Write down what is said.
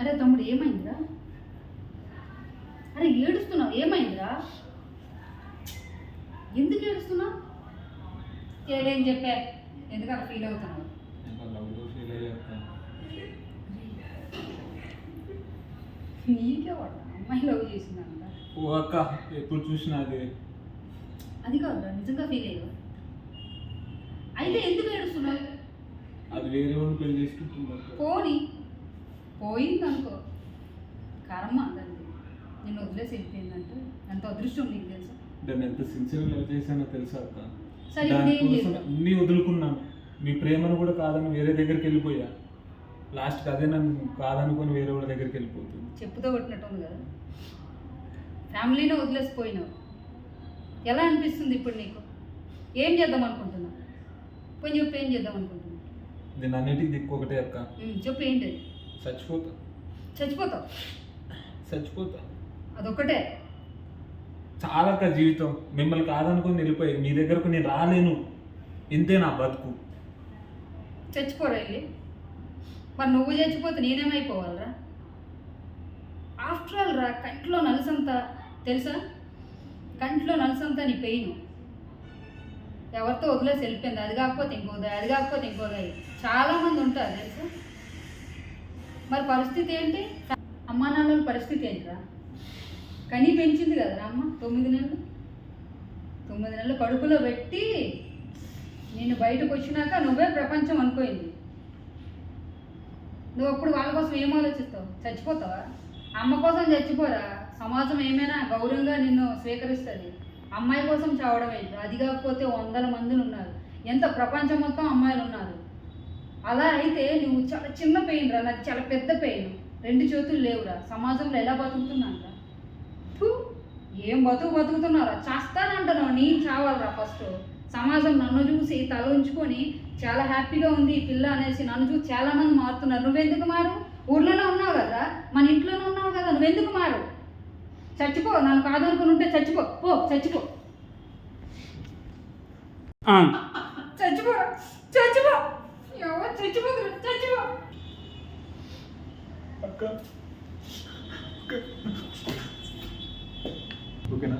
అరే తమ్ముడు ఏమైందిరా? అరే ఏడుస్తున్నావు, ఏమైందిరా? ఎందుకు ఏడుస్తున్నావు? ఏదేం చెప్పే, ఎందుకు అలా ఫీల్ అవుతున్నావు? నీకే వాడు అమ్మాయి లవ్ చేసిందంట. ఓ అక్క ఎప్పుడు చూసినా అది కాదురా, నిజంగా ఫీల్ అయ్యా. అయితే ఎందుకు ఏడుస్తున్నావు? అది వేరే వాళ్ళు పెళ్లి చేసుకుంటున్నారు. పోనీ పోయింది అనుకో, కర్మ దానికి. నిన్ను వదిలేసి వెళ్ళిపోయిందంటే ఎంత అదృష్టం నీకు తెలుసా? దాన్ని ఎంత సిన్సియర్గా లవ్ చేశానో తెలుసా అక్క? సరే ఇప్పుడు ఏం చేస్తావు? అన్నీ వదులుకున్నాను, మీ ప్రేమను కూడా కాదని వేరే దగ్గరికి వెళ్ళిపోయా. లాస్ట్కి అదే నన్ను కాదనుకొని వేరే వాళ్ళ దగ్గరికి వెళ్ళిపోతుంది. చెప్పుతో కొట్టినట్టుంది కదా. ఫ్యామిలీనే వదిలేసిపోయినావు. ఎలా అనిపిస్తుంది ఇప్పుడు నీకు? ఏం చేద్దాం అనుకుంటున్నావు? పోయి చెప్పు, ఏం చేద్దాం అనుకుంటున్నావు? నేను అన్నిటికీ దిక్కు ఒకటే అక్క. చెప్పు ఏంటి? చచ్చిపోతా. చచ్చిపోతావు? చచ్చిపోతా. అదొక్కటే చాలా అక్క జీవితం. మిమ్మల్ని కాదనుకొని వెళ్ళిపోయి మీ దగ్గరకు నేను రాలేను. ఇంతే నా బతుకు. చచ్చిపోరా వెళ్ళి. మరి నువ్వు చచ్చిపోతే నేనేమైపోవాలరా? ఆఫ్టర్ ఆల్ రా, కంట్లో నలుసంతా తెలుసా? కంట్లో నలుసంతా నీ పెయిన్. ఎవరితో వదిలేసి వెళ్ళిపోయింది, అది కాకపోతే ఇంకోదా, అది కాకపోతే ఇంకోదా. చాలామంది ఉంటారు తెలుసా. మరి పరిస్థితి ఏంటి? అమ్మా నాన్నల పరిస్థితి ఏంటిరా? కని పెంచింది కదరా అమ్మ 9 నెలలు. 9 నెలలు కడుపులో పెట్టి నేను బయటకు వచ్చినాక నువ్వే ప్రపంచం అనుకోయింది. నువ్వు అప్పుడు వాళ్ళ కోసం ఏం ఆలోచిస్తావు? చచ్చిపోతావా? అమ్మ కోసం చచ్చిపోరా, సమాజం ఏమైనా గౌరవంగా నిన్ను స్వీకరిస్తుంది. అమ్మాయి కోసం చావడం ఏంటి? అది కాకపోతే 100 మందిని ఉన్నారు, ఎంత ప్రపంచం మొత్తం అమ్మాయిలు ఉన్నారు. అలా అయితే నువ్వు చాలా చిన్న పెయిన్ రా, నాకు చాలా పెద్ద పెయిన్. 2 చేతులు లేవురా, సమాజంలో ఎలా బతుకుతున్నాను రా? ఏం బతుకుతున్నారా? చేస్తానంటున్నావు, నేను చావాలరా ఫస్ట్. సమాజం నన్ను చూసి తల ఉంచుకొని చాలా హ్యాపీగా ఉంది ఈ పిల్ల అనేసి నన్ను చూసి చాలామంది మారుతున్నారు. నువ్వెందుకు మారు? ఊర్లోనే ఉన్నావు కదా, మన ఇంట్లోనే ఉన్నావు కదా, నువ్వెందుకు మారు? చచ్చిపో. నన్ను కాదనుకుని ఉంటే చచ్చిపో. పో చచ్చిపో. చచ్చిపోరా, చచ్చిపో. ఎవరు చచ్చిపోతురా? చచ్చిపో. అక్క ఓకేనా?